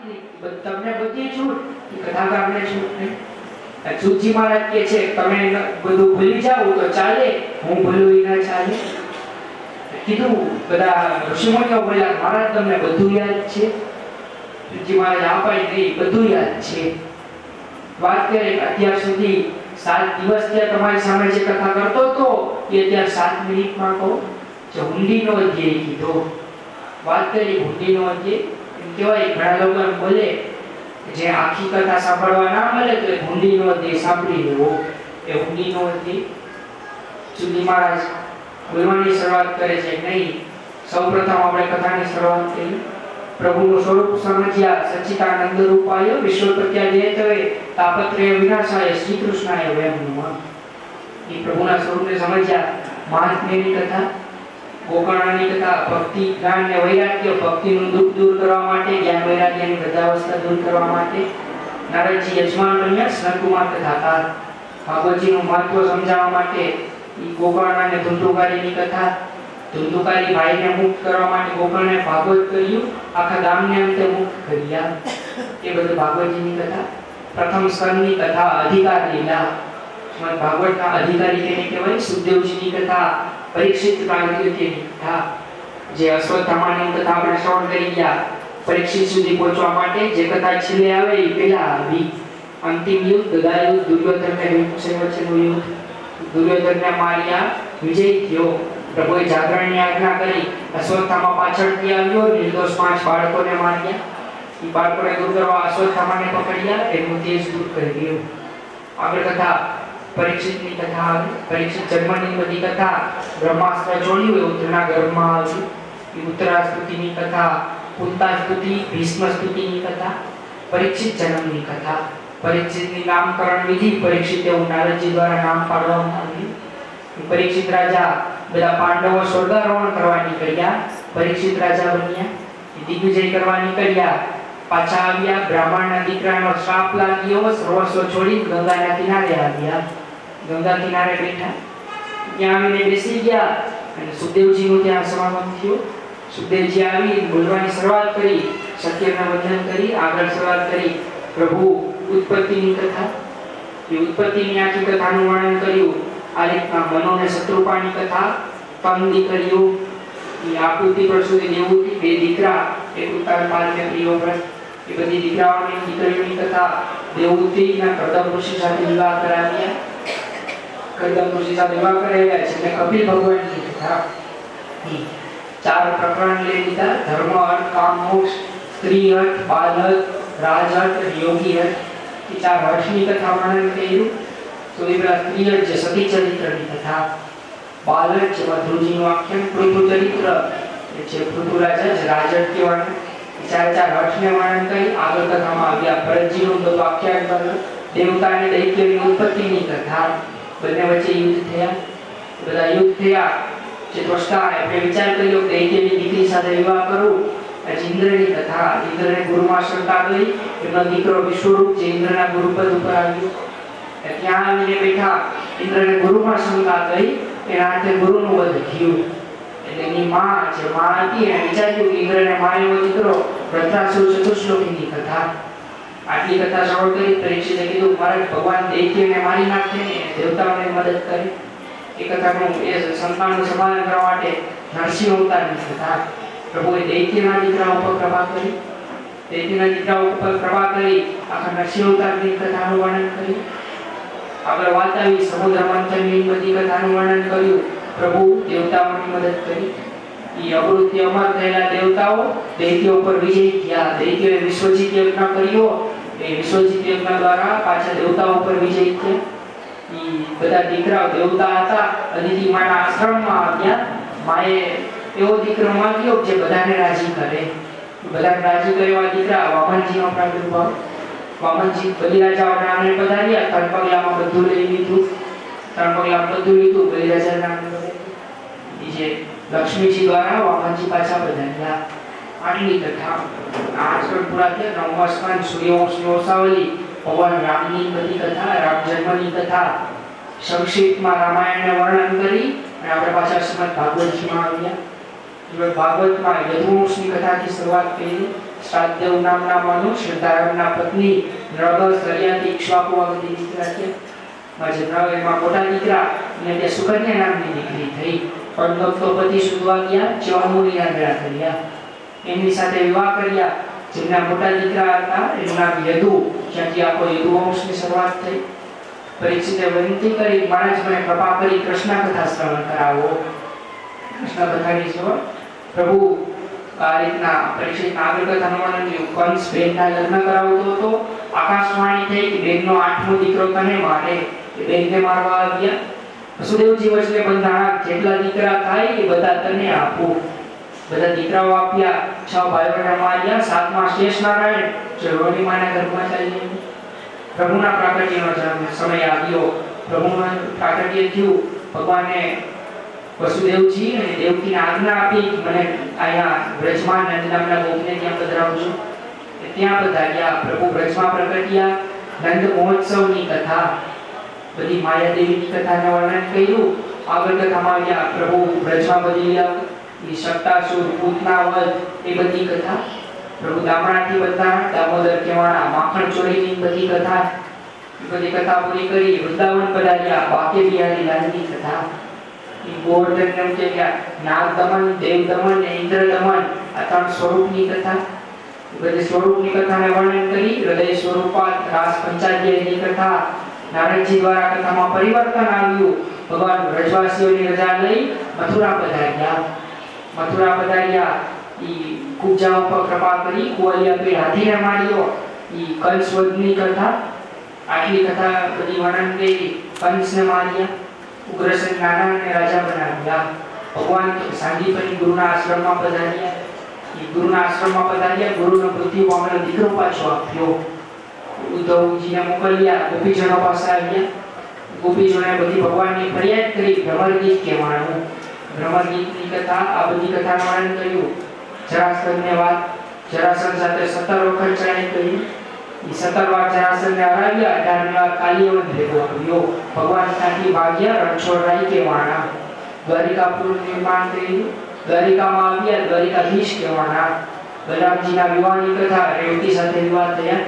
તમને બધી છૂટ, કથાકારને છૂટ નહીં. સુજી મહારાજ કહે છે તમે બધું ભૂલી જાઓ તો ચાલે, હું ભૂલું ઈ ના ચાલે. કીધું બધા ઋષિમુનિઓ બોલ્યા મહારાજ તમને બધું યાદ છે? સુજી મહારાજ આપાય નહીં, બધું યાદ છે. વાત કરે અત્યાર સુધી 7 દિવસ ત્યાં તમારી સામે જે કથા કરતો હતો એ અત્યારે 7 મિનિટમાં કહો. જે હુંડીનો અધ્યાય કીધો, વાત કરી હુંડીનો અધ્યાય. એમ કહેવાય ઘણા લોકો બોલે જે આખી કથા સાંભળવા ના મળે તો એ હુંડીનો અધ્યાય સાંભળી લેવો. એ હુંડીનો અધ્યાય સુજી મહારાજ બોલવાની શરૂઆત કરે છે. નહીં, સૌપ્રથમ આપણે કથાની શરૂઆત કરી. પ્રભુનું સ્વરૂપ સમજ્યા. સચ્ચિદાનંદ રૂપાય વિશ્વોત્પત્યાદિહેતવે તાપત્રય વિનાશાય શ્રી કૃષ્ણાય વયમ નમઃ. એ પ્રભુના સ્વરૂપને સમજ્યા. મહાત્મ્યની કથા, ગોકર્ણની કથા, ભક્તિ જ્ઞાન ને વૈરાગ્ય, ભક્તિનું દુઃખ દૂર કરવા માટે, જ્ઞાન વૈરાગ્યની વૃદ્ધાવસ્થા દૂર કરવા માટે નારદજી યજમાન બન્યા. સનતકુમાર કથાકાર. ભાગવતજીનું મહત્વ સમજાવવા માટે ગોકર્ણ અને ધુંધુકારીની કથા. ધુંધુકારી ભાઈને મુક્ત કરવા માટે ગોકર્ણે ભાગવત કર્યું, આખા ગામને અંતે મુક્ત કર્યા. એ બધું ભાગવતજીની કથા. પ્રથમ સ્કંદની કથા અધિકાર લીલા. શ્રીમદ ભાગવતના અધિકારી કેને કહેવાય? સુખદેવજીની કથા, પરીક્ષિત પ્રાગટ્યની કથા. જે અશ્વત્થામાની કથા આપણે શ્રવણ કરી ગયા. પરીક્ષિત સુધી પહોંચવા માટે જે કથા છેલ્લે આવે એ પહેલા આવી. અંતિમ યુદ્ધ, ગદાયુદ્ધ, દુર્યોધન અને ભીમસેન વચ્ચેનું યુદ્ધ. દુર્યોધનને માર્યા, વિજય થયો. પ્રભુએ જાગરણની આજ્ઞા કરી. અશ્વત્થામા પાછળથી આવ્યો, નિર્દોષ 5 બાળકોને માર્યા. એ બાળકોને દૂર કરવા અશ્વત્થામાને પકડ્યા, એનું તેજ દૂર કરી દીધું. આગળ કથા પરીક્ષિતની કથા આવી. પરીક્ષિત જન્મની બધી કથા. બ્રહ્માસ્ત્ર છોડ્યું એ ઉત્તરના ગર્ભમાં આવ્યું. એ ઉત્તરા સ્તુતિની કથા, કુંતા સ્તુતિ, ભીષ્મ સ્તુતિની કથા. પરીક્ષિત જન્મની કથા. પરીક્ષિતની નામકરણ વિધિ. પરીક્ષિત એવું નારદજી દ્વારા નામ પાડવામાં આવ્યું. પરીક્ષિત રાજા બધા પાંડવો સ્વર્ગારોહણ કરવા નીકળ્યા. પરીક્ષિત રાજા બન્યા. દિગ્વિજય કરવા નીકળ્યા. પાછા આવ્યા. બ્રાહ્મણના દીકરાનો શ્રાપ લાગ્યો. સર્વસ્વ છોડી ગંગાના કિનારે આવ્યા. ગંગા કિનારે બેઠા. ત્યાં આવીને બેસી ગયા અને સુખદેવજીનું ત્યાં સમાગમ થયું. સુખદેવજી આવી બોલવાની શરૂઆત કરી. સત્યના વંદન કરી. આગળ શરૂઆત કરી પ્રભુ ઉત્પત્તિની કથા. એ ઉત્પત્તિની આખી કથાનું વર્ણન કર્યું. આ રીતના મનો અને શત્રુપાની કથા. 3 દીકરીઓ, એ આકૃતિ પર સુધી દેવૂતી, 2 દીકરા, એક ઉત્તાનપાલ ને પ્રિયવ્રત. એ બધી દીકરાઓની દીકરીઓની કથા. દેવૂતીના કર્દમ ઋષિ સાથે વિવાહ કરાવ્યા. કર્દમ ઋષિ સાથે વિવાહ કરાવ્યા છે એટલે કપિલ ભગવાનની કથા. 4 પ્રકરણ લઈ લીધા. ધર્મ, અર્થ, કામ, મોક્ષ, સ્ત્રી અર્થ, બાલ અર્થ, રાજ અર્થ, યોગી અર્થ. એ 4 અર્થની કથા વર્ણન કર્યું. તો એ પેલા સ્ત્રી અર્થ જે સતી ચરિત્રની કથા. બાલ અર્થ જેમાં ધ્રુવજીનું આખ્યાન. પૃથુ ચરિત્ર જે પૃથુ રાજા જે રાજ અર્થ કહેવાના. એ 4 અર્થને વર્ણન કરી. આગળ કથામાં આવ્યા ભરતજીનું બધું આખ્યાન કર્યું. દેવતા અને દૈત્યની ઉત્પત્તિની કથા. બંને વચ્ચે યુદ્ધ થયા. બધા યુદ્ધ થયા. જે દ્રષ્ટા એમણે વિચાર કર્યો કે દૈત્યની દીકરી સાથે વિવાહ કરું. ઇન્દ્રની કથા. ઇન્દ્રને ગુરુમાં શંકા ગઈ. એમનો દીકરો વિશ્વરૂપ જે ઇન્દ્રના ગુરુપદ ઉપર આવ્યો. ત્યાં આવીને બેઠા. ઇન્દ્રને ગુરુમાં શંકા ગઈ. એના હાથે ગુરુનું વધ થયું. એટલે એની માં જે માં હતી એને વિચાર્યું કે ઇન્દ્રને માર્યો દીકરો. વૃત્રાસુર ચતુશ્લોકીની કથા. આટલી કથા શ્રવણ કરી. પરીક્ષિતે કીધું મહારાજ ભગવાન દૈત્યને મારી નાખે ને દેવતાઓને મદદ કરે. એ કથાનું એ સંતાનનું સમાધાન કરવા માટે નરસિંહ અવતારની કથા. પ્રભુએ દૈત્યના દીકરા ઉપર કૃપા કરી. દૈત્યના દીકરા ઉપર કૃપા કરી આખા નરસિંહ અવતારની કથાનું વર્ણન કર્યું. આગળ વાત આવી સમુદ્ર મંથનની બધી કથાનું વર્ણન કર્યું. પ્રભુ દેવતાઓની મદદ કરી. એ અવૃત્તિ અમર થયેલા દેવતાઓ દૈત્ય ઉપર વિજય થયા. દૈત્યોએ વિશ્વજીત યજ્ઞ કર્યો. એ વિશ્વજીત યજ્ઞ દ્વારા પાછા દેવતાઓ ઉપર વિજય થયા. એ બધા દીકરાઓ દેવતા હતા. અદિતિ માના આશ્રમમાં આવ્યા. માએ એવો દીકરો માંગ્યો જે બધાને રાજી કરે. બધાને રાજી કરવા દીકરા વામનજીનો પ્રાદુર્ભાવ. વામનજી બલિરાજાઓના આંગણે પધાર્યા. 3 પગલામાં બધું લઈ લીધું. 3 પગલામાં બધું લીધું. બલિરાજાના આંગણે જે લક્ષ્મીજી દ્વારા વામનજી પાછા પધાર્યા. આટલી કથા. આજકાલ પૂરા થયા. 9મા સ્કંદ સૂર્યવંશની વંશાવલી. ભગવાન રામની બધી કથા. રામ જન્મની કથા. સંક્ષિપ્તમાં રામાયણને વર્ણન કરી અને આપણે પાછા શ્રીમદ ભાગવતજીમાં આવ્યા. શ્રીમદ ભાગવતમાં યદુવંશની કથાથી શરૂઆત કરી. શ્રાદ્ધદેવ નામના મનુષ્ય શ્રદ્ધારામના પત્ની નૃગ સરિયાથી ઇક્ષ્વાકુ વગેરે દીકરા છે. પછી નૃગ એમાં મોટા દીકરા અને તે સુકન્યા નામની દીકરી થઈ. પણ તો પતિ સુધવા ગયા, ચૌમુની આગ્રહ કર્યા, એમની સાથે વિવાહ કર્યા. જેમના મોટા દીકરા હતા એનું નામ યદુ, જ્યાંથી આખો યદુ વંશની શરૂઆત થઈ. પરીક્ષિતે વિનંતી કરી, મહારાજ મને કૃપા કરી કૃષ્ણ કથા શ્રવણ કરાવો. કૃષ્ણ કથાની શરૂઆત પ્રભુ આ રીતના પરીક્ષિતના આગળ કથાનું વર્ણન થયું. કંસ બેનના લગ્ન કરાવતો હતો. આકાશવાણી થઈ કે બેનનો 8મો દીકરો તને મારે. એ બેનને મારવા આવ્યા. વસુદેવજી વચને બંધાણા, જેટલા દીકરા થાય એ બધા તને આપું. બધા દીકરાઓ આપ્યા. 6 ભાઈઓને માર્યા. 7મા શેષ નારાયણ જે રોહિણીમાના ઘરમાં ચાલી ગયા. પ્રભુના પ્રાકટ્યનો સમય આવ્યો. પ્રભુનું પ્રાકટ્ય થયું. ભગવાને વસુદેવજી અને દેવકીને આજ્ઞા આપી કે મને અહીંયા બ્રજમાં નંદ નામના ગોપને ત્યાં પધરાવજો. ત્યાં પધાર્યા. પ્રભુ બ્રજમાં પ્રગટ્યા. નંદ મહોત્સવની કથા, બધી માયાદેવીની કથાને વર્ણન કર્યું. આગળ કથામાં આવ્યા. પ્રભુ બ્રજમાં બદલ્યા. એ સપ્તાસુર, પૂતના વધ, એ બધી કથા. પ્રભુ દામણાથી બધા દામોદર કેવાણા માખણ ચોરીની બધી કથા, એ બધી કથા પૂરી કરી. વૃંદાવન પધાર્યા. બાકે બિહારી લાલની કથા. ગોવર્ધન એમ કે નાગ દમન, દેવ દમન અને ઇન્દ્ર દમન, આ 3 સ્વરૂપની કથા. બધી સ્વરૂપની કથાને વર્ણન કરી. હૃદય સ્વરૂપાત રાસ પંચાધ્યાયની કથા. નારદજી દ્વારા કથામાં પરિવર્તન આવ્યું. ભગવાન વ્રજવાસીઓની રજા લઈ મથુરા પધાર્યા. મથુરા પધાર્યા. ઈ કુબજા ઉપર કૃપા કરી કુવલિયા પે હાથીને માર્યો. ઈ કંસવધની કથા, આટલી કથા બધી વર્ણન કરી. કંસને માર્યા. ઉગ્રસેન નાનાને રાજા બનાવ્યા. ભગવાન સાંદીપની ગુરુના આશ્રમમાં પધાર્યા. એ ગુરુના આશ્રમમાં પધાર્યા. ગુરુનો મૃત્યુ પામેલો દીકરો પાછો આપ્યો. ઉદ્ધવજીને મોકલ્યા. ગોપીજનો પાસે આવ્યા. ગોપીજનોએ બધી ભગવાનની ફરિયાદ કરી. ભ્રમરગીત કહેવાનું. ભ્રમરગીતની કથા, આ બધી કથાનું વર્ણન કર્યું. જરાસંધને વાત, જરાસંધ સાથે 17 વખત ચડાઈ કરી. એ 17 વાર જરાસંધને હરાવ્યા. 18મી વાર કાલિયવન ભેગો આવ્યો. ભગવાન ત્યાંથી ભાગ્યા. રણછોડરાય કેવાણા. દ્વારિકાપુરનું નિર્માણ કર્યું. દ્વારિકામાં આવ્યા. દ્વારિકાધીશ કહેવાના. બલરામજીના વિવાહની કથા, રેવતી સાથે વિવાહ થયા.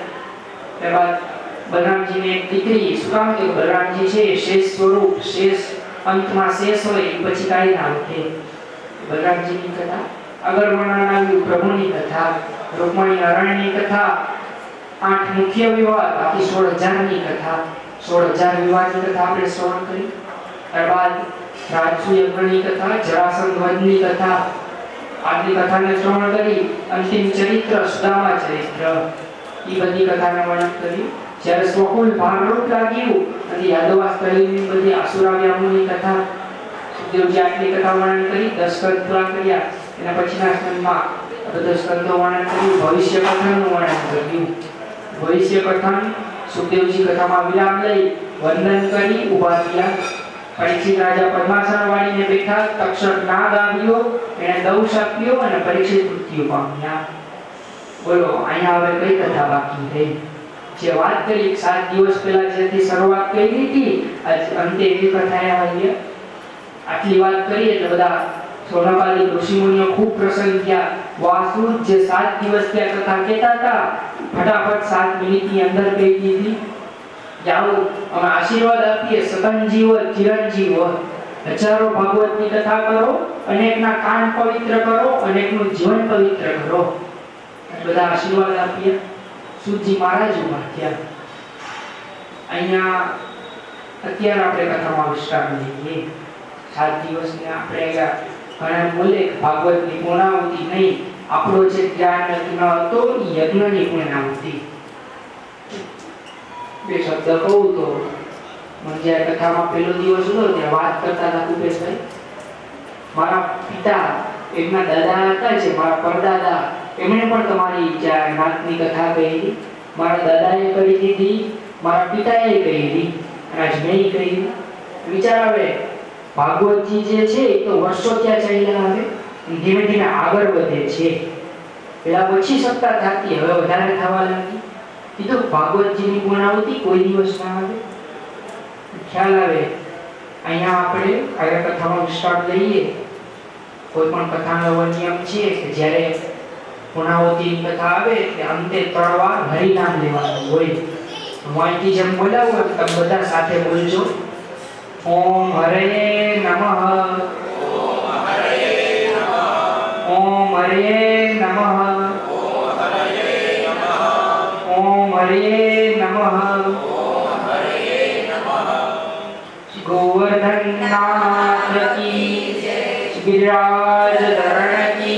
ત્યારબાદ બલરામજીને એક દીકરી, શું કામ કે બલરામજી છે શેષ સ્વરૂપ, શેષ અંતમાં શેષ હોય પછી કાંઈ ના ઉઠે. બલરામજીની કથા આગળ વર્ણન આવ્યું. પ્રભુની કથા, રૂકમણી હરણની કથા, 8 મુખ્ય વિવાહ, બાકી 16,000ની કથા. 16,000 વિવાહની કથા આપણે શ્રવણ કરી. ત્યારબાદ રાજસુ યજ્ઞની કથા, જરાસંધ વધની કથા, આટલી કથાને શ્રવણ કરી. અંતિમ ચરિત્ર સુદામા ચરિત્ર, એ બધી કથાને વર્ણન કર્યું. જ્યારે સ્વકુલ ભારરૂપ લાગ્યું અને યાદવાસ્તરીની બધી આસુરાવ્યામોની કથા, સુખદેવજી આટલી કથા વર્ણન કરી. 10 સ્કંદ પૂરા કર્યા. એના પછીના સ્કંદમાં બધા સ્કંદો વર્ણન કર્યું. ભવિષ્ય કથનનું વર્ણન કર્યું. ભવિષ્ય કથન સુખદેવજી કથામાં વિરામ લઈ વંદન કરી ઊભા થયા. પરીક્ષિત રાજા પદ્માસન વાળીને બેઠા. તક્ષક નાગ આવ્યો, એણે દંશ આપ્યો અને પરીક્ષિત મૃત્યુ પામ્યા. બોલો અહીંયા હવે કઈ કથા બાકી રહી? જે વાત કરી 7 દિવસ પહેલા જેથી શરૂઆત કરી હતી, આજ અંતે એવી કથા આવી. આટલી વાત કરી એટલે બધા સોનાપાલી ઋષિમુનિઓ ખૂબ પ્રસન્ન થયા. વાસુદ જે 7 દિવસ ત્યાં કથા કહેતા હતા, ફટાફટ 7 મિનિટની અંદર કહી દીધી. જાઓ અમે આશીર્વાદ આપીએ, સતંજીવ ચિરંજીવ, હજારો ભાગવતની કથા કરો, અનેકના કાન પવિત્ર કરો, અનેકનું જીવન પવિત્ર કરો. બધા આશીર્વાદ આપીએ. સુજી મહારાજ ઉભા થયા. અહીંયા અત્યારે આપણે કથામાં વિશ્રામ લઈએ. 7 દિવસને આપણે ઘણા બોલે ભાગવતની પૂર્ણાહુતિ નહીં, આપણો જે જ્ઞાન ન હતો એ યજ્ઞની પૂર્ણાહુતિ. 2 શબ્દ કહું તો મને જ્યારે કથામાં પહેલો દિવસ હતો ત્યારે વાત કરતા હતા કુપેશભાઈ, મારા પિતા એમના દાદા હતા છે, મારા પરદાદા, એમણે પણ તમારી નાથની કથા કહી હતી. મારા દાદાએ કરી દીધી, મારા પિતાએ કહી દીધી, અને આજ મેં કહી. વિચાર આવે ભાગવતજી જે છે એ તો વર્ષો ત્યાં ચાલ્યા આવે, ધીમે ધીમે આગળ વધે છે. પેલા ઓછી સત્તા થતી, હવે વધારે થવા લાગી. એ તો ભાગવતજીની પૂર્ણાહુતિ કોઈ દિવસ ના આવે. ખ્યાલ આવે. અહીંયા આપણે આ કથામાં વિશ્વાસ લઈએ. કોઈ પણ કથાનો એવો નિયમ છે કે જ્યારે પૂર્ણાવતી કથા આવે કે અંતે 3 વાર હરિનામ લેવાનું હોય. હું અહીંથી જેમ બોલાવું તમે બધા સાથે બોલજો. ઓમ હરયે નમઃ. ઓમ હરયે નમઃ. ઓમ હરયે નમઃ. गोवर्धन नाथ की गिरिराज धरण की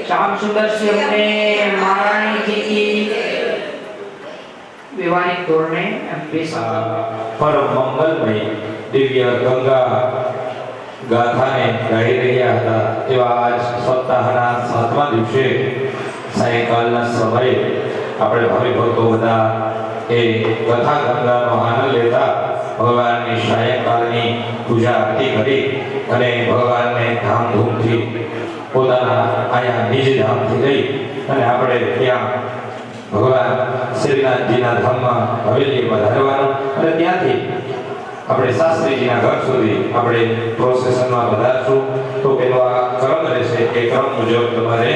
श्याम सुंदर सिंह महारानी जी की वैवाहिक धोरणे परम मंगलमय दिव्य गंगा गाथाने गाई રહ્યા હતા એવા આજ સપ્તાહના 7મા દિવસે સાયંકાલના સમયે આપણે ભાવિ ભક્તો બધા એ કથા ગંગાનો આનંદ લેતા ભગવાનની સાયંકાલની પૂજા આરતી કરી અને ભગવાનને ધામધૂમથી પોતાના આયા નિજ ધામથી જઈ અને આપણે ત્યાં ભગવાન શ્રીનાથજીના ધામમાં હવેલી પધારવાનું અને ત્યાંથી આપણે શાસ્ત્રીજીના ઘર સુધી આપણે પ્રોસેસનમાં પધારશું. તો પેલો આ ક્રમ રહેશે એ ક્રમ મુજબ તમારે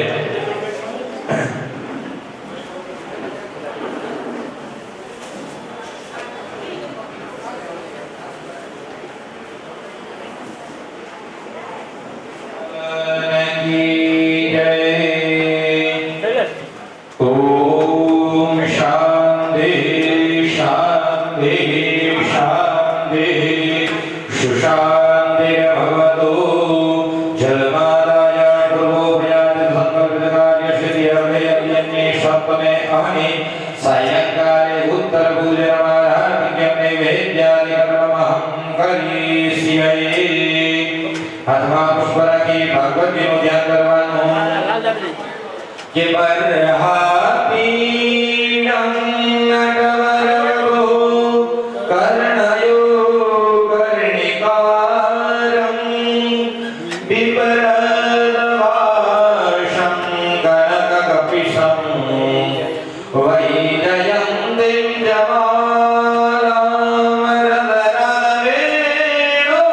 के बरहापीणं नटवरवो कर्णयो कर्णिकारं बिभ्रद्वाशं कनककपिशं वैजयन्तीं जवारामरदरावेणो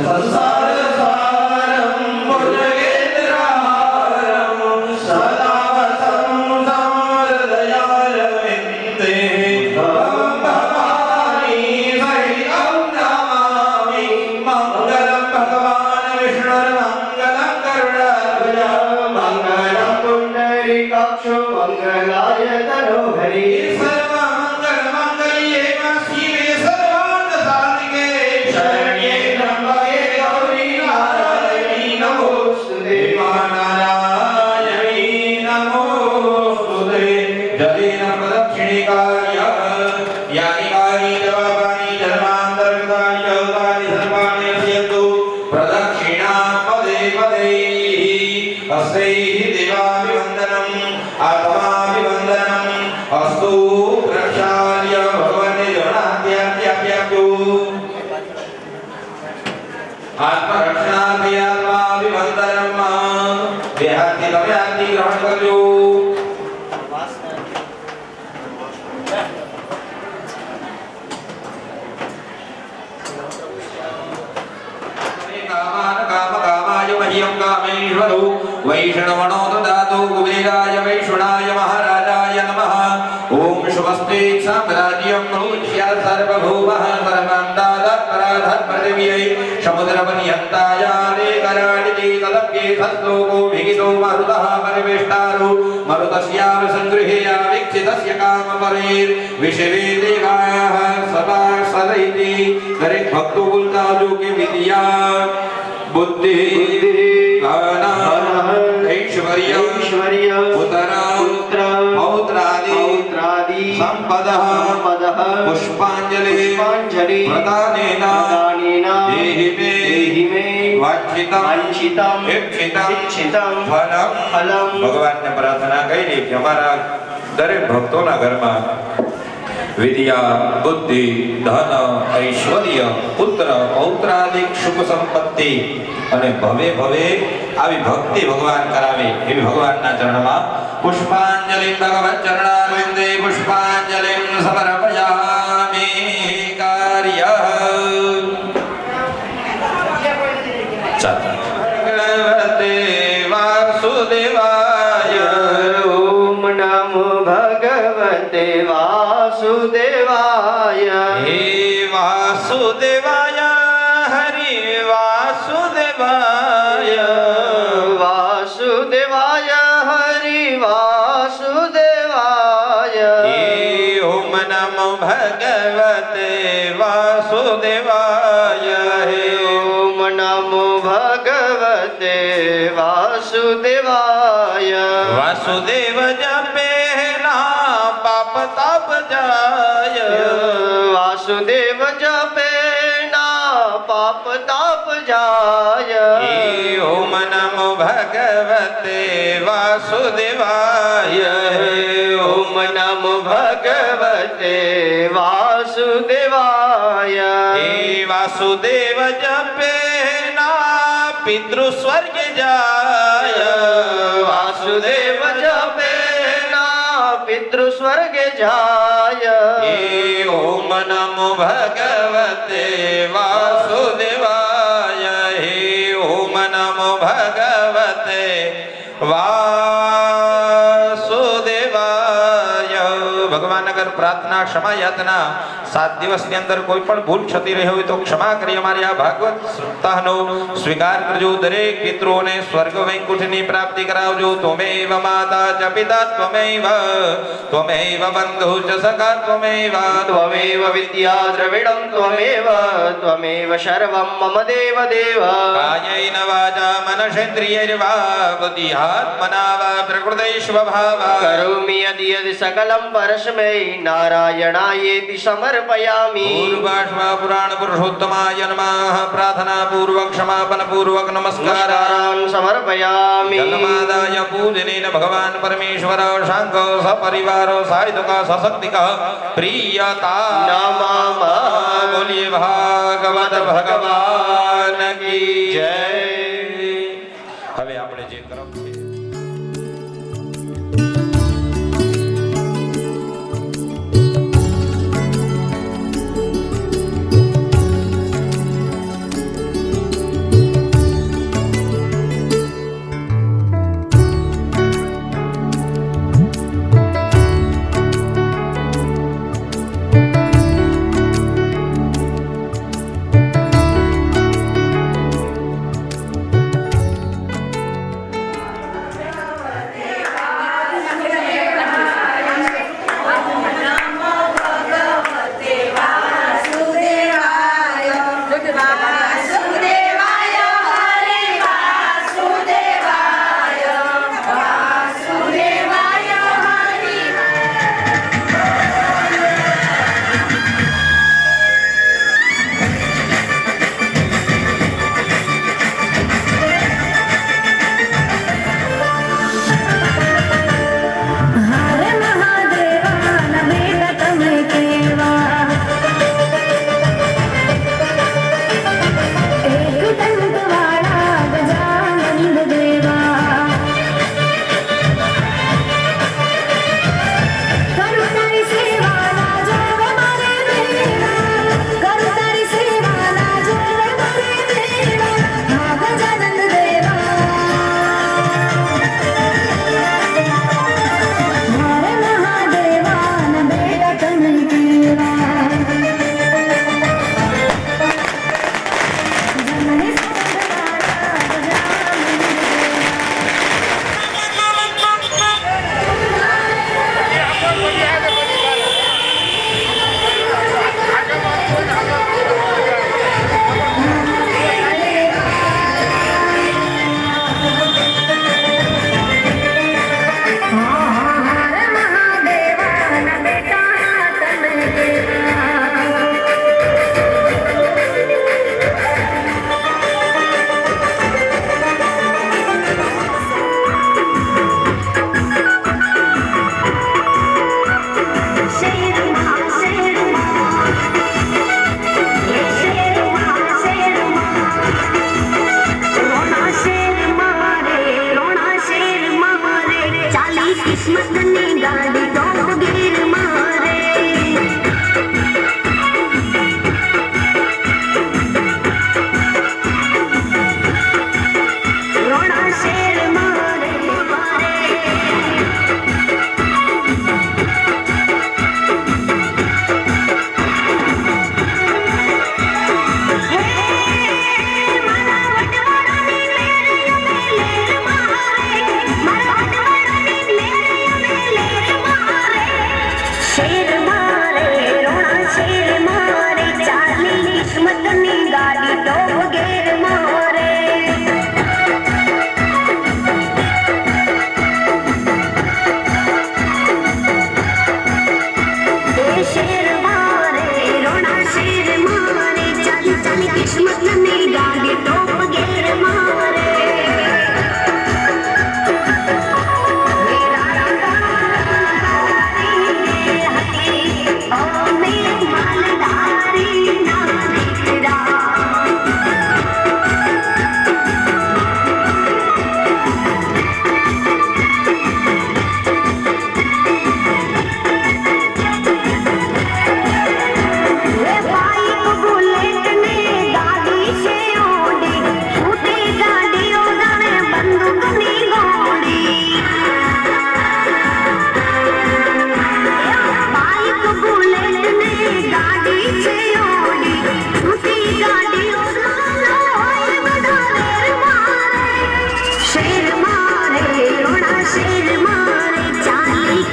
સંસાર સારમ ભુજગેન્દ્રહારમ સદા વસંતમ હૃદયારવિંદે ભવાની સહિતમ નમામિ મંગલમ ભગવાન વિષ્ણુર્મંગલમ ગરુડધ્વજ મંગલમ પુંડરીકાક્ષો મંગલાય તનોહરી સર્વમંગલ મંગલ્યે શિવે સર્વાર્થ સાધિકે શરણ્યે ત્રંબકે ગૌરી નારાયણી નમોસ્તુતે નારાયણી નમોસ્તુતે જલેન પ્રદક્ષિણિકાર્ય યાની કાની જવાબાની ધર્માંતર્ગતાની યોગાની સર્વાણિ સ્યતુ પ્રદક્ષિણા પદે પદે હસ્તૈઃ દેવાભિવંદનમ આત્માભિવંદનમ અસ્તુ પ્રક્ષાલ્ય ભગવને જણાત્યાપ્યાપ્યો આત્મરક્ષણાર્થે આત્માભિવંદનમ બે હાથથી તમે આરતી ગ્રહણ કરજો કામાન કામ કામાય મહ્યં કામેશ્વરો વૈષ્ણવણો દદાતો કુબેરાય વૈષ્ણવાય મહારાજાય નમઃ ઓમ શુભસ્તે સામ્રાજ્યં ભૂષ્યાત સર્વભૌમઃ સર્વં દાદાત્પરાધત્ પૃથિવ્यै સમુદ્રપર્યન્તાયાને કરાડિતે તદપ્યે સત્લોકો વિગિતો મરુતઃ પરિવેષ્ટારો મરુતસ્યાવ સંગૃહ્યા વિક્ષિતસ્ય કામપરેર વિષવે દેવાઃ સદા સદૈતિ દરેક ભક્તો બોલતા જો કે વિદ્યા बुद्धि ऐश्वर्य पुत्र पौत्रादि संपदः पुष्पांजलि प्रदानेन देहि मे वांछितम इच्छितम फलम भगवान ने प्रार्थना કરી કે અમારા દરેક ભક્તોના ઘરમાં વિદ્યા બુદ્ધિ ધન ઐશ્વર્ય પુત્ર પૌત્રાદિક શુભ સંપત્તિ અને ભવે ભવે આવી ભક્તિ ભગવાન કરાવે એવી ભગવાનના ચરણમાં પુષ્પાંજલિ ભગવત ચરણારવિંદે પુષ્પાંજલિ સમર્પયામિ કાર્ય ભગવતે વાસુદેવાય ઓમ નમો ભગવતે વાસુદેવાય હે વાસુદેવાય હરિ વાસુદેવાય વાસુદેવાય હરિ વાસુદેવાય હે ઓમ નમો ભગવતે વાસુદેવાય હે ઓમ નમો ભગવતે વાસુદેવાય વાસુદેવ જપે ના પાપ તાપ જાય વાસુદેવ જપે ના પાપ તાપ જાય હે ઓમ નમો ભગવતે વાસુદેવાય હે ઓમ નમો ભગવતે વાસુદેવાય હે વાસુદેવ જપે ના પિતૃ સ્વર્ગ જાય વાસુદેવ જપે ના પિતૃ સ્વર્ગે જાય હે ઓમ નમો ભગવતે વાસુદેવાય હે ઓમ નમો ભગવતે વાસુદેવાય ભગવાન અગર પ્રાર્થના ક્ષમા યાતના 7 દિવસની અંદર કોઈ પણ ભૂલ થતી રહી હોય તો ક્ષમા કરી અમારી આ ભાગવત સપ્તાહનો સ્વીકાર કરજો દરેક પિતૃઓને સ્વર્ગ વૈકુંઠની પ્રાપ્તિ કરાવજો ત્વમેવ માતા ચ પિતા ત્વમેવ બંધુ ચ સખા ત્વમેવ ત્વમેવ વિદ્યા દ્રવિડં ત્વમેવ સર્વં મમ દેવ દેવ કાયેન વાચા મનસેન્દ્રિયૈર્વા બુદ્ધ્યાત્મના વા પ્રકૃતે સ્વભાવા કરોમિ યદિ યદિ સકલં પરસ્મૈ નારાયણાયેતિ સમર્પયામિ પૂર્વાશ્વા પુરાણ પુરુષોત્તમાય નમઃ પ્રાર્થના પૂર્વક ક્ષમાપન પૂર્વક નમસ્કારાન સમર્પયામિ જન્માદાય પૂજનેન ભગવાન પરમેશ્વર શાંક સપરિવાર સાયુક સશક્તિક પ્રિયતા નમઃ બોલીએ ભાગવત ભગવાન કી જય હવે આપણે જે કરમ છે गाड़ी तो गेर मारे शेर मारे रोना शेर मारे चल चल किस्मत ने गाड़ी तो गेर मारे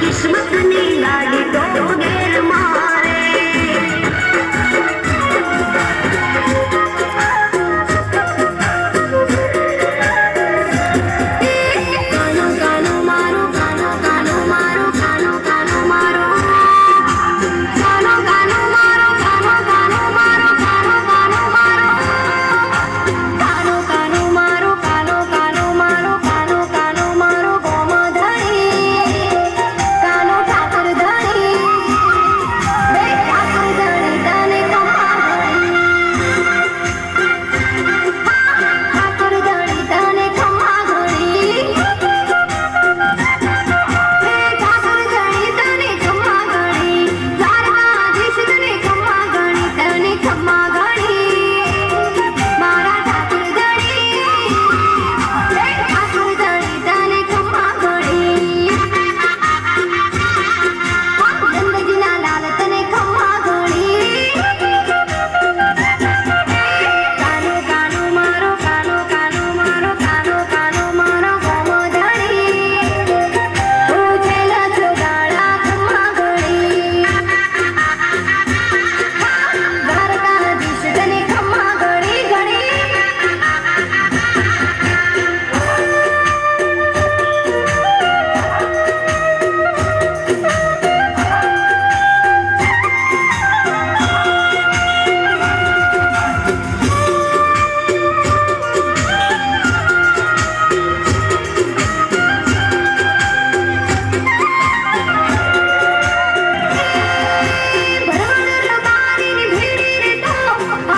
किस्मत ने गाड़ी तो गेर मारे कानो कानो मारो कानो कानो मारो कानो कानो मारो कानो कानो मारो कानो कानो मारो कानो कानो मारो कानो कानो मारो कानो कानो मारो कानो कानो मारो गोमधरी कानो ठाकुर धनी बे ठाकुर धनी तने कमाधरी ठाकुर धनी तने कमाधरी बे ठाकुर धनी तने कमाधरी द्वारकाधीश तने कमाधरी तने कमाधरी मारा ठाकुर धनी बे ठाकुर धनी तने कमाधरी गंदजीना लाल तने खम्मा घोड़ी कानो कानो मारो कानो कानो मारो कानो कानो मारो गोमधरी उठेला चोगाड़ा खम्मा घोड़ी द्वारकाधीश तने खम्मा घोड़ी घड़ी भरवाडर बारीनी भिडी रे तो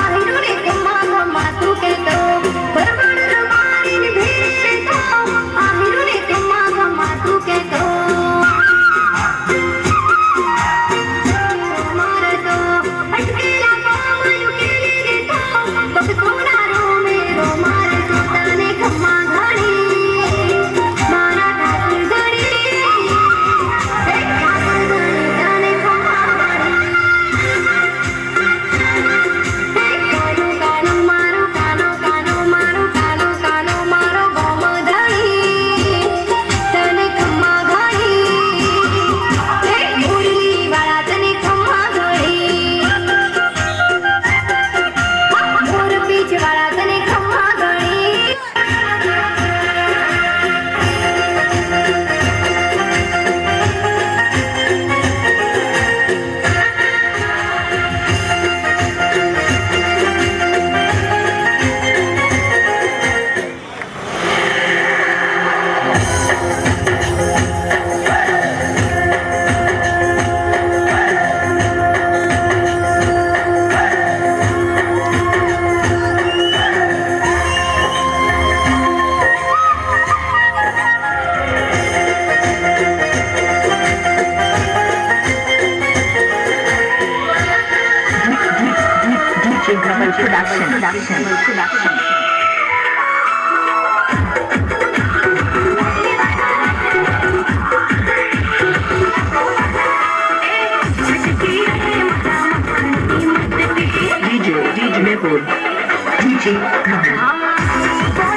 आहिरो रे कम्मा कम्मा तू के तो भरवाडर बारीनी भिडी रे तो आहिरो रे कम्मा कम्मा तू के तो मारे तो अटकेला पामयु केली रे तो भक्तोना रो मेरो मारे तो तने खम्मा घड़ी मारा ठाकुर घड़ी एक ठाकुर घड़ी तने खम्मा घड़ी कानो कानो मारो कानो कानो मारो कानो कानो मारो गोमधरी तने खम्मा घड़ी मुरली वाला तने खम्मा घड़ी मोर बीच वाला तने खम्मा घड़ी Production. DJ Mehboob, DJ Kamal.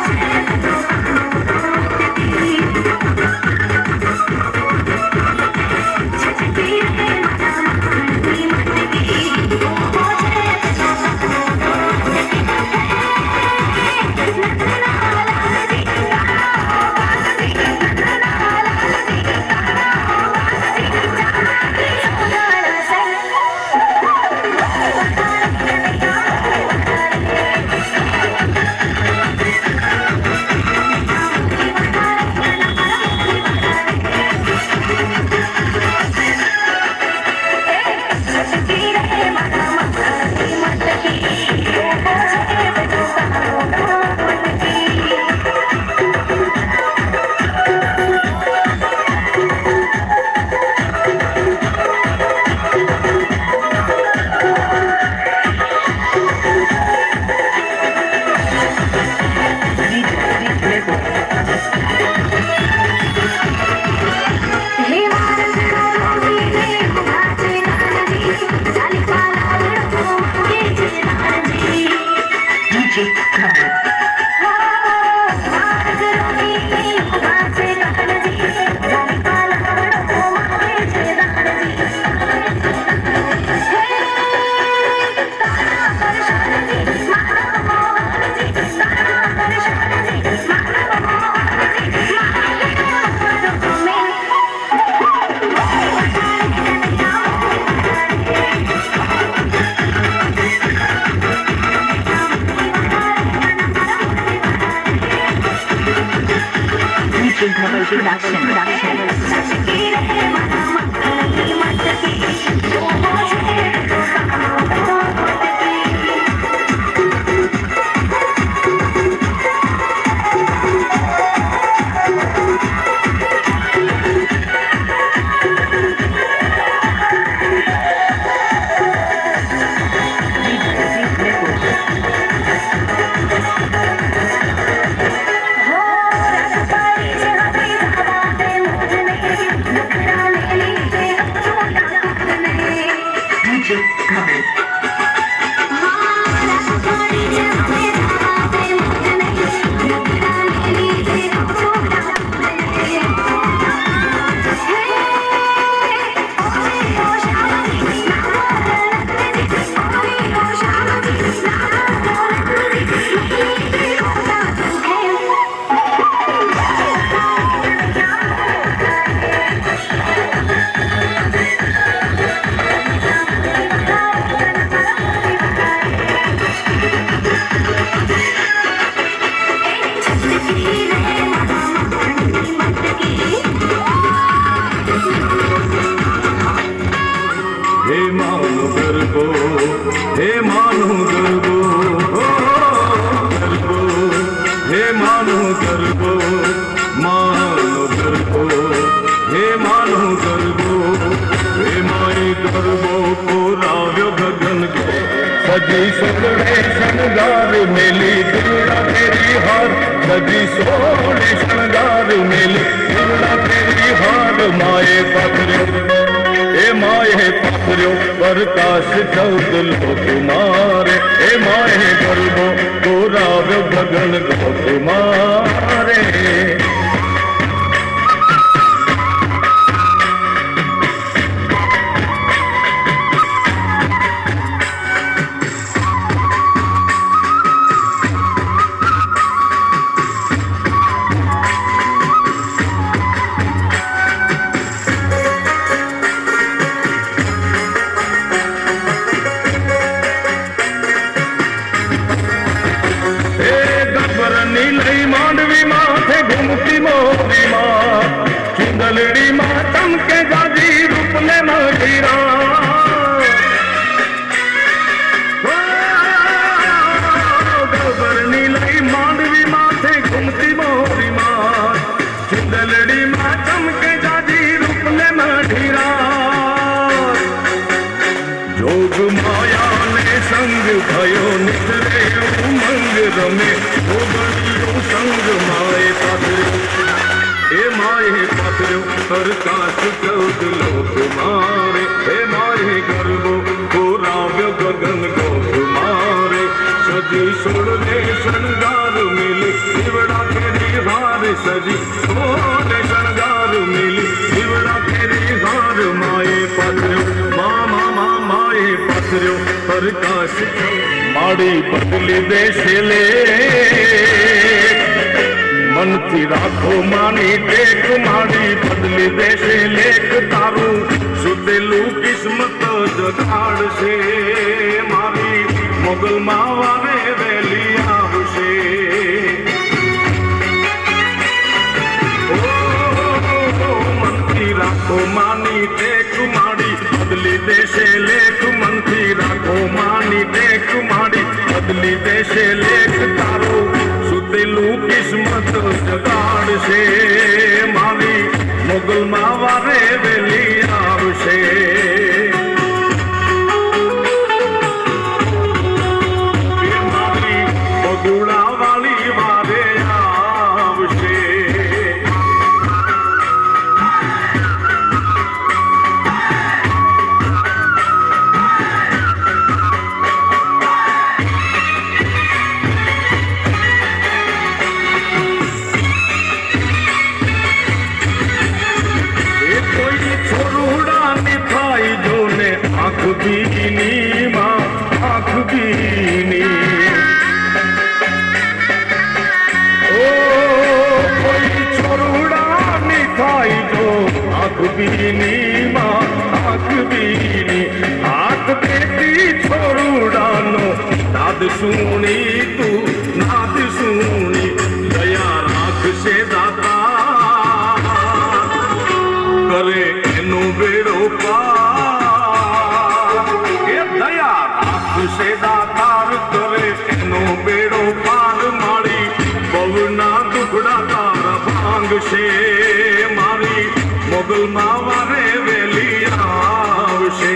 આવશે મારી મોગલમાં વારે વેલી આવશે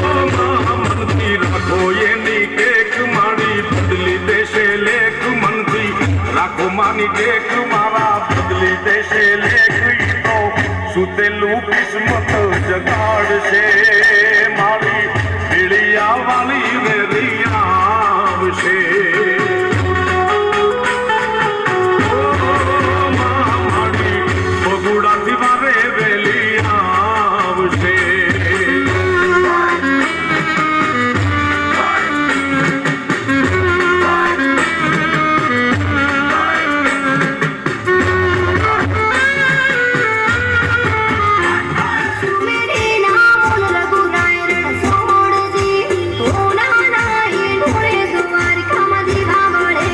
મનથી રાખો એની ટેક મારી બદલી દેશે લેખ મનથી રાખો માની ટેક મારા બદલી દેશે લેખ તો સુતેલું કિસ્મત જગાડશે મારી પીળિયા વાલી વેરી આવશે મારી બગુડાથી વારે વેલી આવશે मेरे नाम रघुरायण सोड़ जी होना नाई ढोले दुआर खमदी भावड़े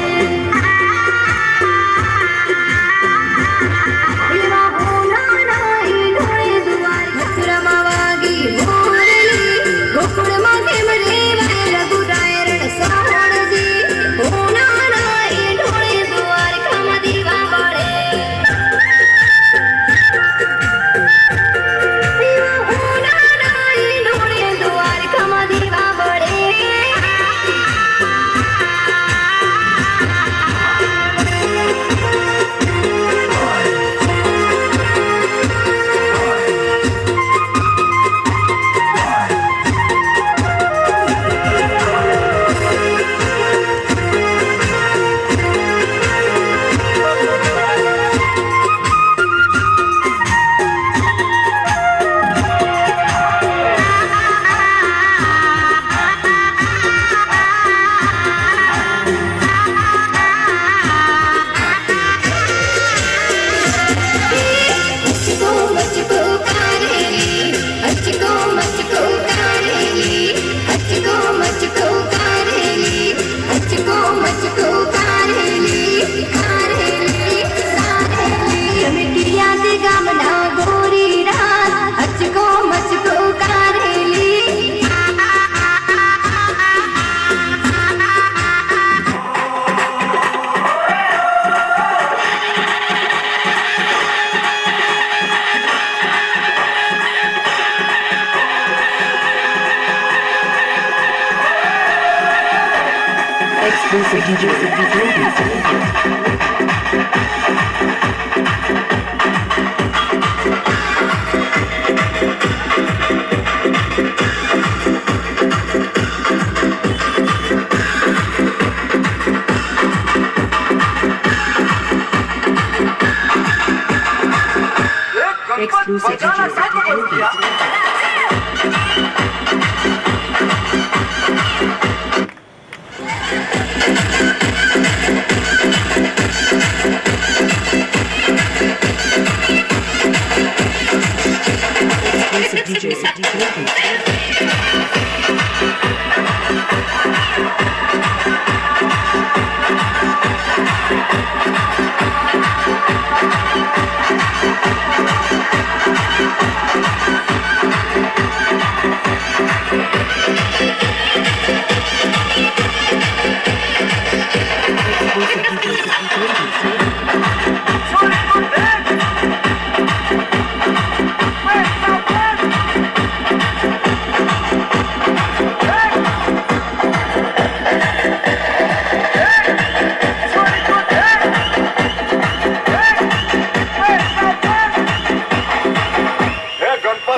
देवा होना नाई ढोले दुआर रमावागी मोरली गोकुल मागे मरे वे रघुरायण सोड़ जी होना नाई ढोले दुआर खमदी भावड़े Exclusive DJ. Exclusive DJ.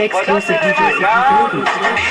Exclusive DJ.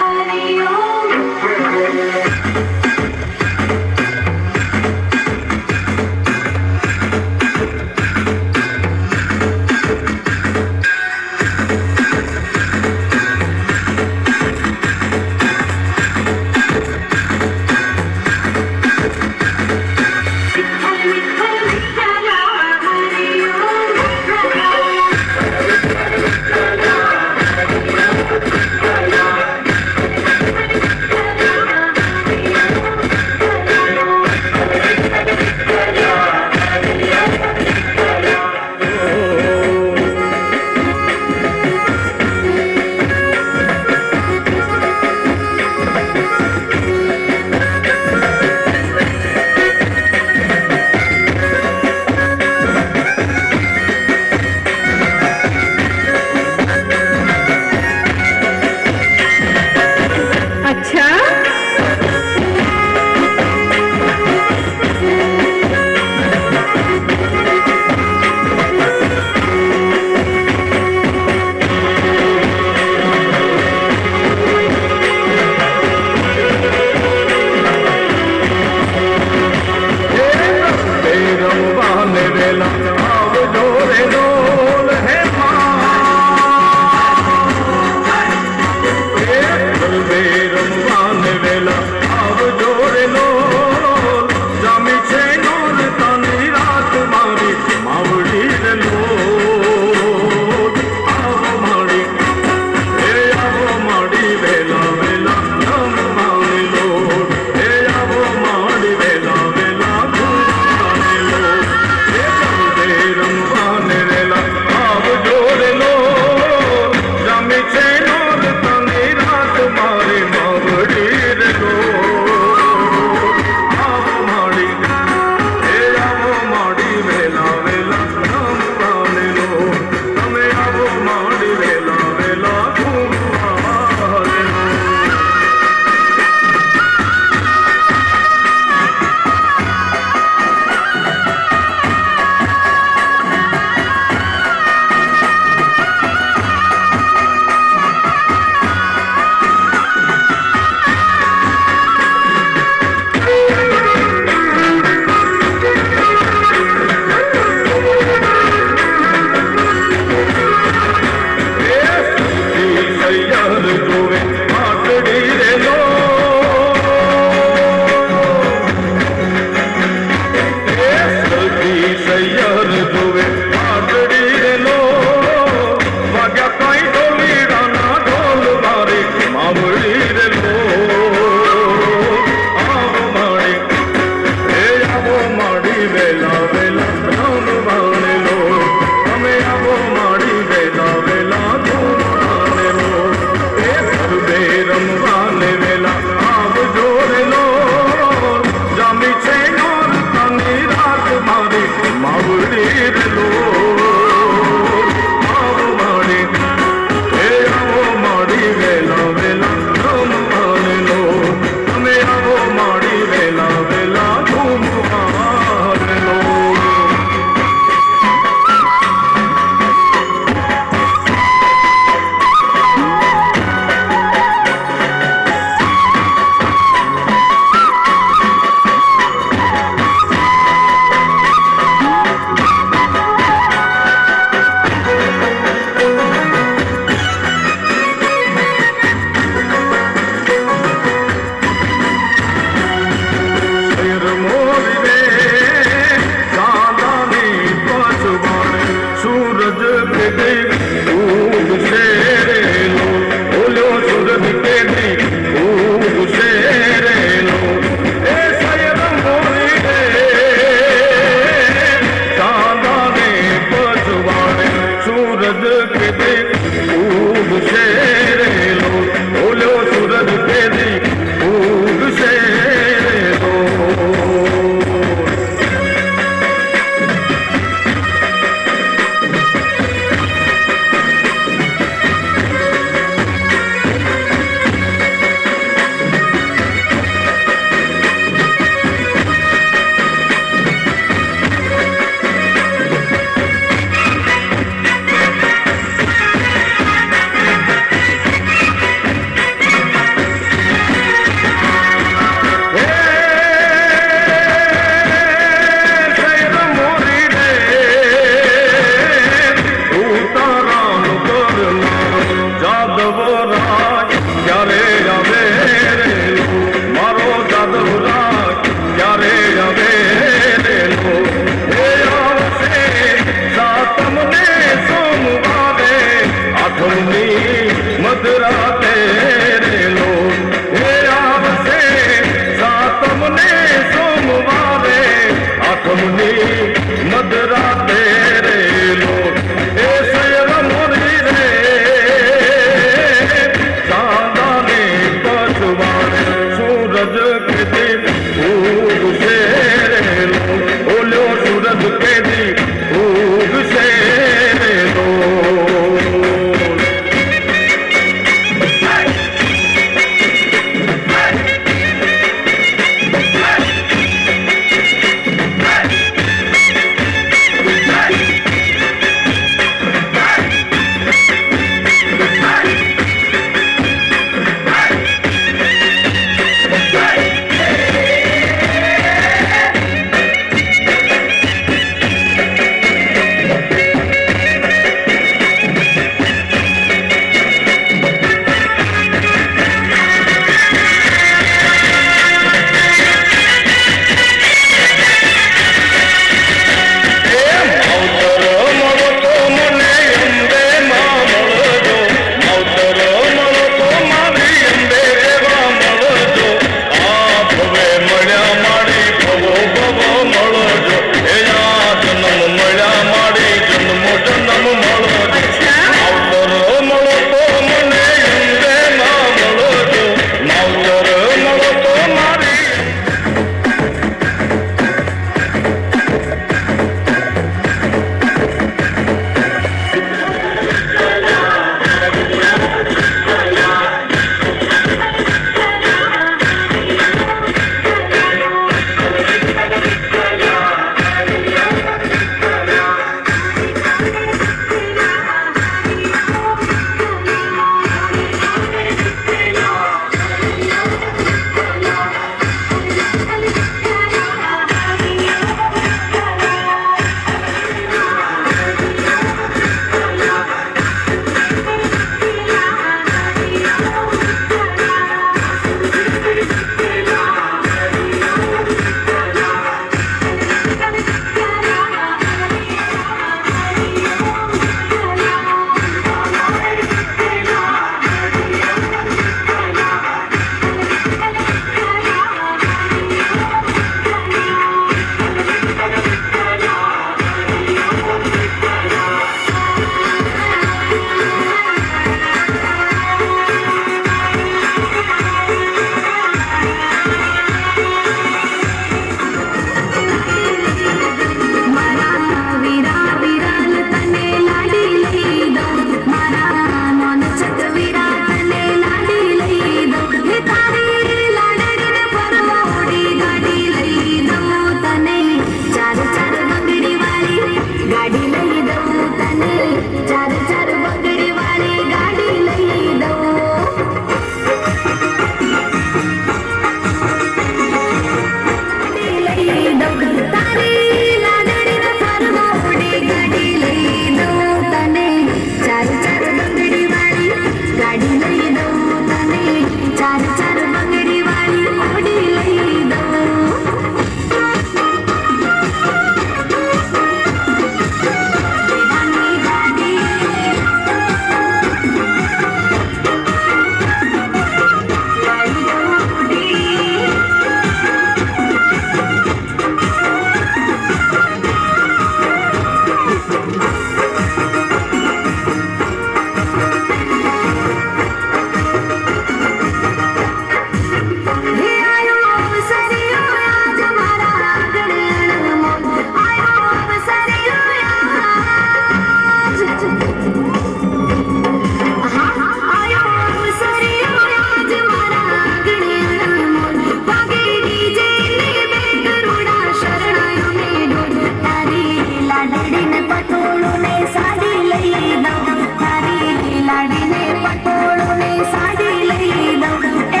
પટોળું ને સાડી લઈ દઉં તારી લાડીને પટોળું ને સાડી લઈ દઉં એ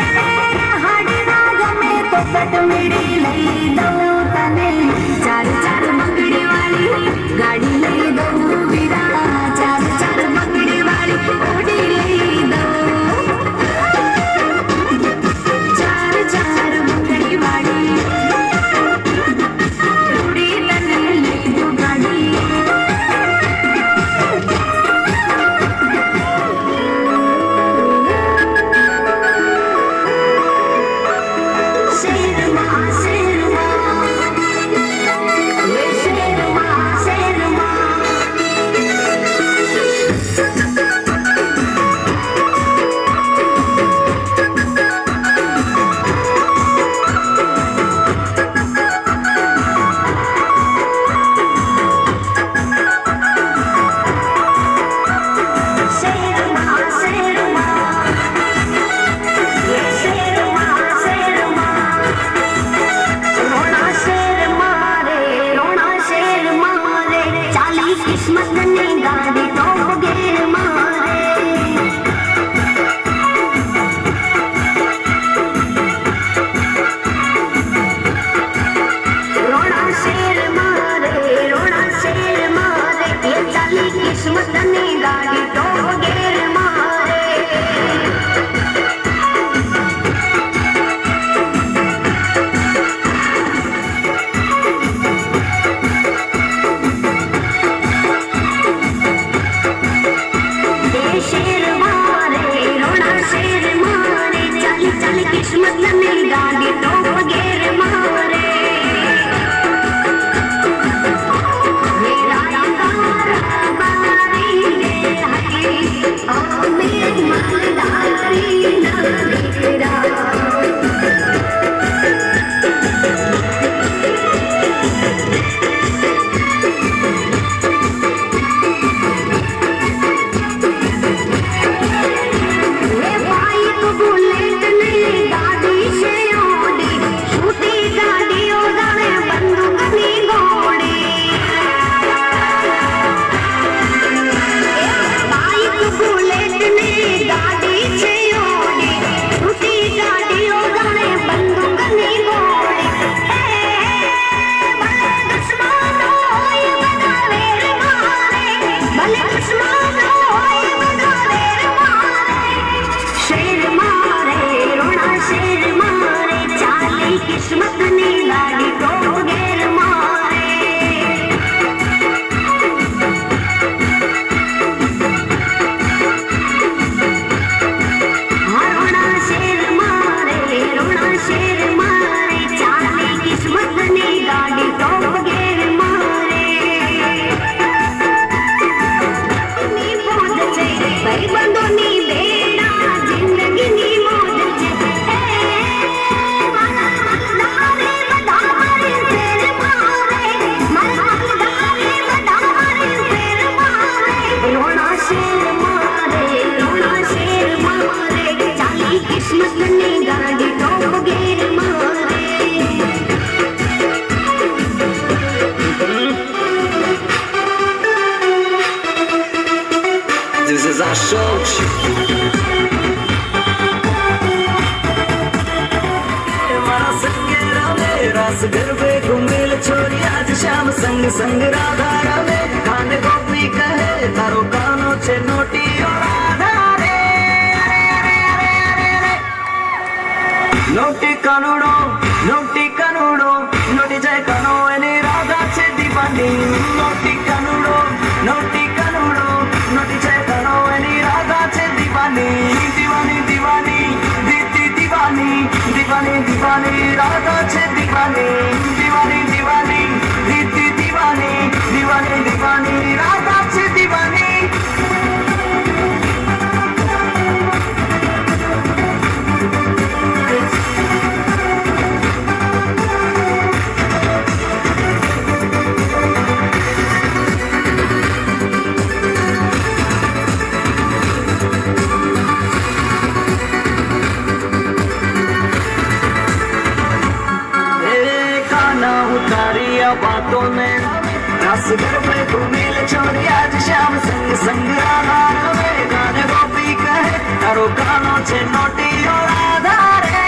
હાડીના ગમે તો કટમીડી લઈ દઉં તને ચાર ચાર બંગડી વાળી ગાડી લઈ દઉં વીરા ચાર ચાર બંગડી વાળી ઓડી લઈ દઉં ચાર ચાર બંગડી વાળી ઓડી તને લઈ દઉં ગાડી શેરમાં શેરમાં લે શેરમાં શેરમાં શેરમાં શેરમાં લે શેરમાં શેરમાં રોણા શેર મારે ચાલી કિસ્મતની ગાડી તો ઘેર મારે રોણા શેર મારે એ ચાલી કિસ્મતની ગાડી તો ઘેર મારે શેર મારે રોણા શેર મારે ચાલી ચાલી કિસ્મતની ગાડી તો ઘેર મારે મેરા તારા બારી રે હકી ઓ મેરી માલદારી ના દીકરા એ બાઈક બુલેટ ને ગાડી છે ઓડી છૂટી ગાડીઓ જાણે બંદૂકની ગોળી બાઈક બુલેટ ને ગાડી છે ઓડી છૂટી ગાડીઓ જાણે બંદૂકની ગોળી ભલે દુશ્મનો હોય બધા વેર મારે ભલે દુશ્મનો હોય બધા વેર મારે શેર મારે રોણા શેર મારે ચાલી કિસ્મતની ગાડી તો ઘેર મારે રોણા શેર મારે ચાલી કિસ્મતની ગાડી તો ઘેર મારે ની મોજ છે ભાઈબંધોની બેડા જિંદગીની મોજ છે મારા મલદારે બધા મારી ફેર મારે મારા મલદારે બધા મારી ફેર મારે રોણા શેર મારે ચાલી કિસ્મતની ગાડી તો ઘેર મારે This is our show. रास गरबे घुमेल छोरी आज श्याम संग संग राधा रवे खान गोपी कहे तारो कानो छे नोटी ओ राधा रे नोटी कानुडो नोटी जय कानो एनी राधा छे दीवानी नोटी कानुडो नोटी जय कानो एनी राधा छे दीवानी दीवानी दीवानी दीदी दीवानी दीवानी दीवानी राधा छे दीवानी दीवानी दीवानी दीदी दीवानी दीवानी दीवानी राधा छे दीवानी बातों में रस घर में घूमिल छोड़ी आज श्याम संग संग राधा रे गाने गोपी कहे तारो गानो छे नोटी और राधा रे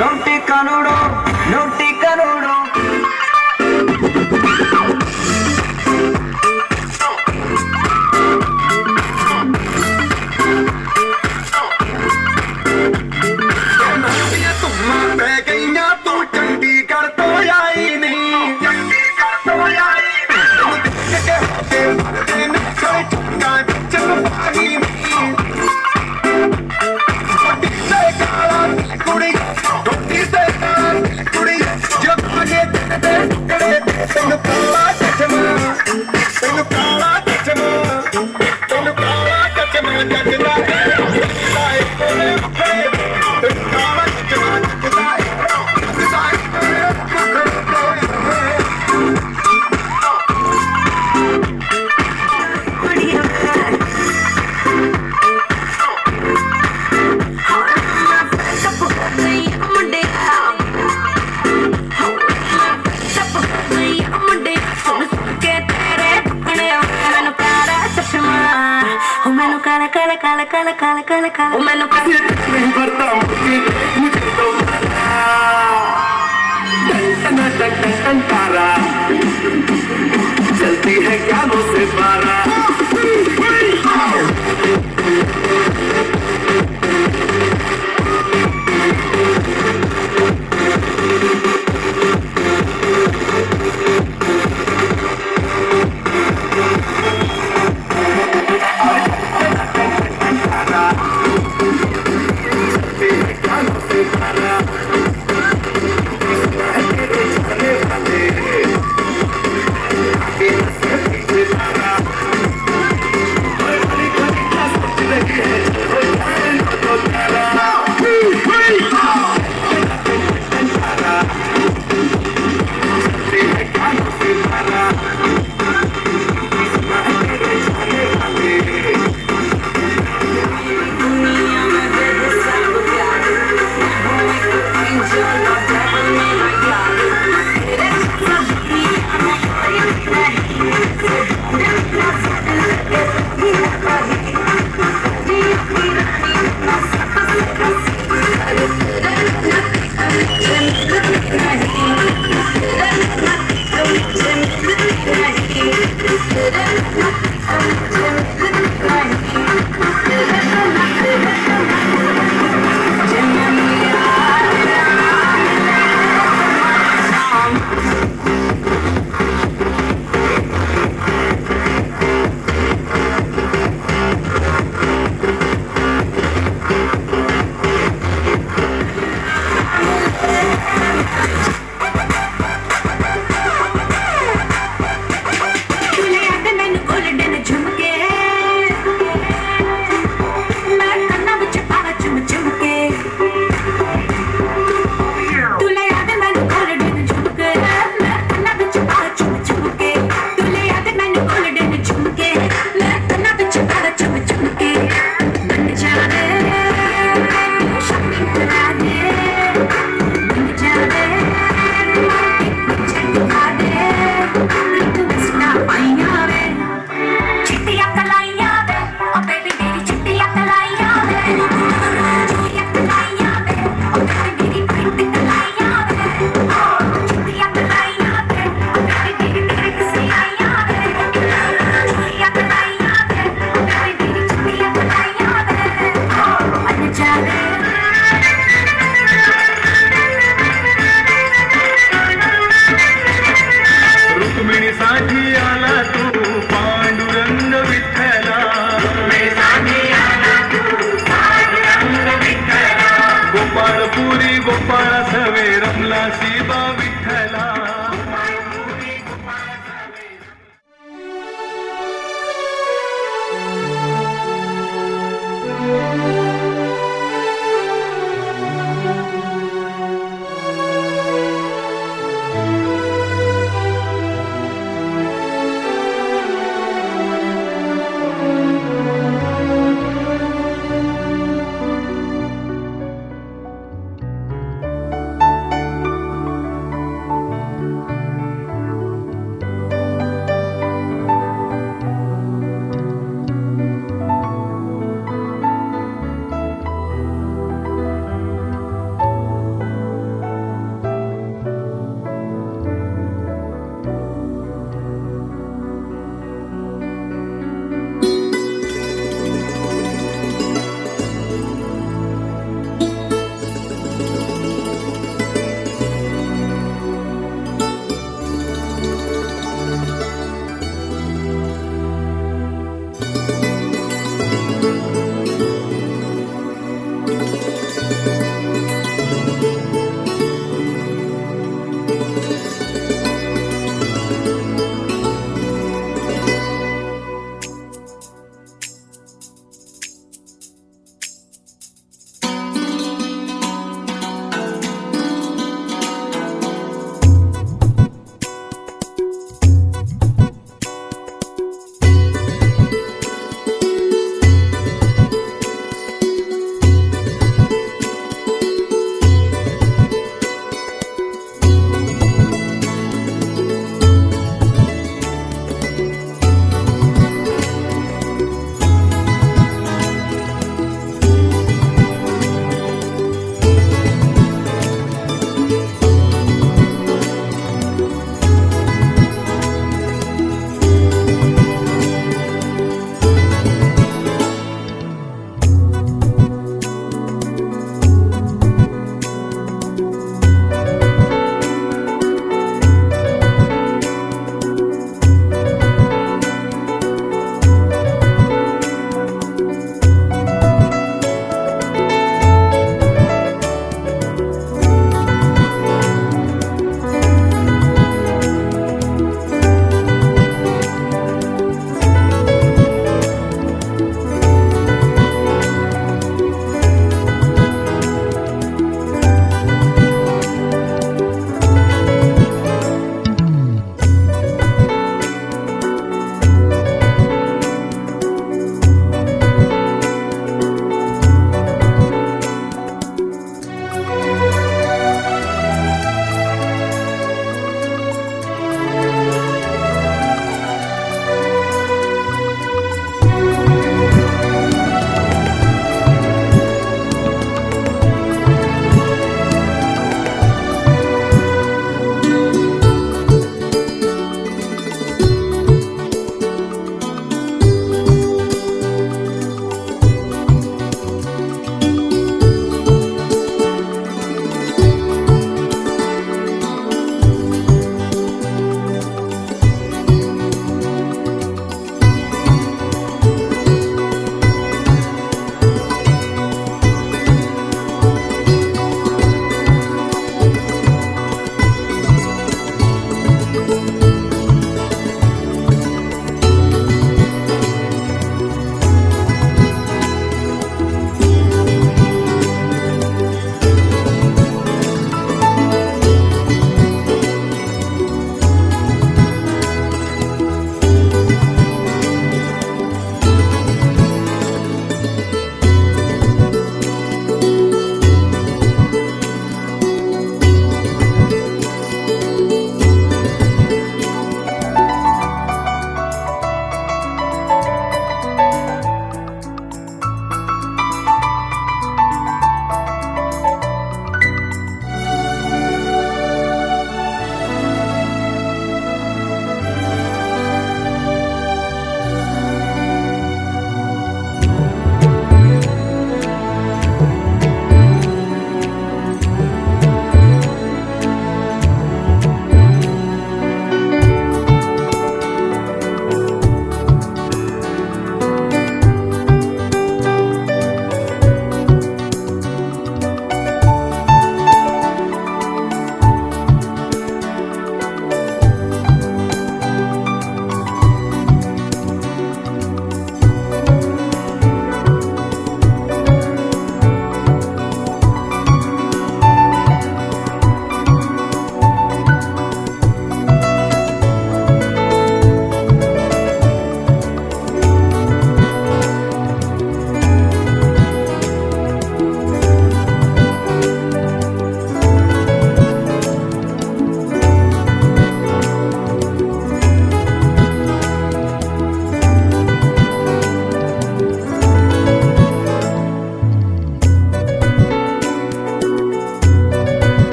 नोटी कानूडो नोटी कानूडो चलती है ज्ञानों से पारा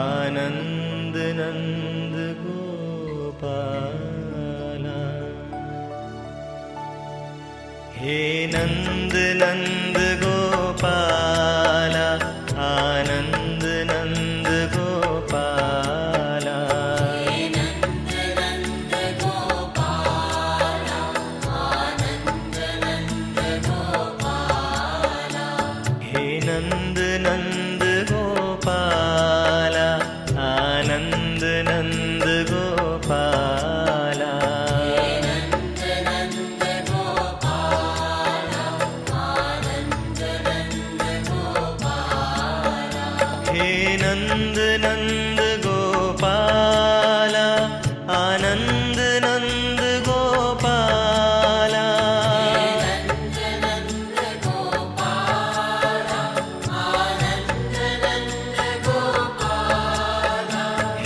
आनंद नंद गोपाला। हे नंद नंद गोपाला, आनंद नंद गोपाला। हे नंद नंद गोपाला, आनंद नंद गोपाला। हे नंद नंद गोपाला, आनंद नंद गोपाला।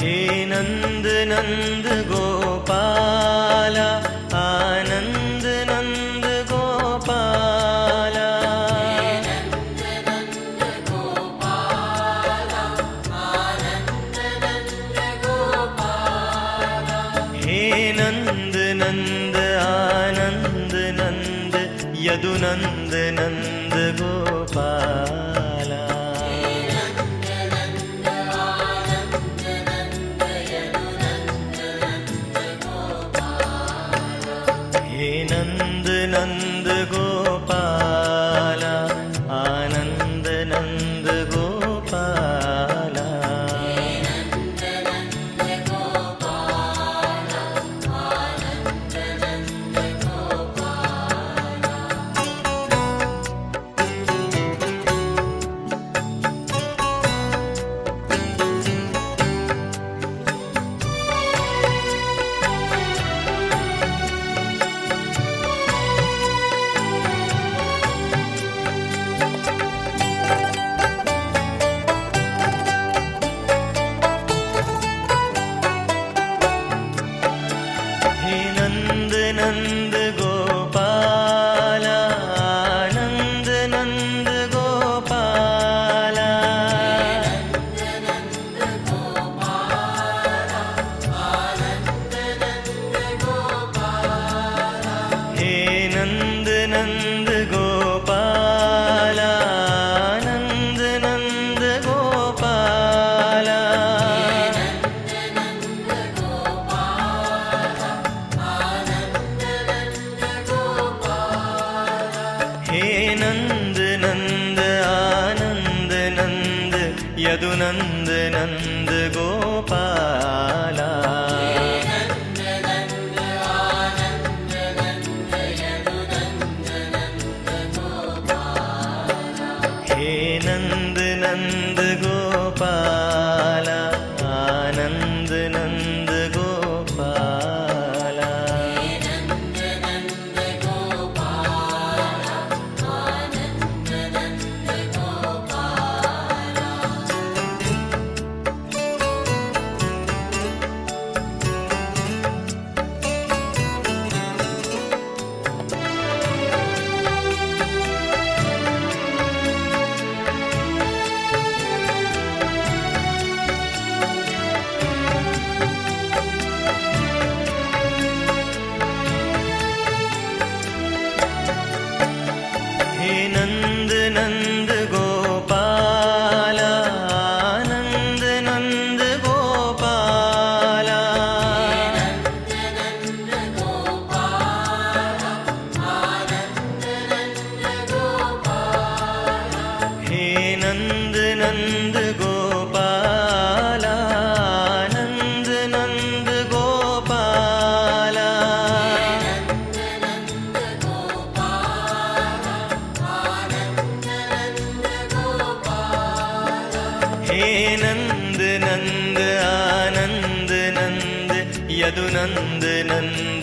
हे नंद नंद गोपाला, आनंद नंद गोपाला। हे नंद नंद आनंद नंद यदुनंद नंद गोपाला। हे नंद नंद गोपाला, आनंद नंद गोपाला। हे नंद नंद गोपाला, आनंद नंद गोपाला। हे नंद नंद गोपाला, आनंद नंद गोपाला। हे नंद नंद आनंद नंद यदुनंद नंद गोपाला। हे नंद नंद गोपाला, आनंद नंद गोपाला। हे नंद नंद गोपाला, आनंद नंद गोपाला। हे नंद नंद गोपाला, आनंद नंद गोपाला। हे नंद नंद आनंद नंद यदुनंद नंद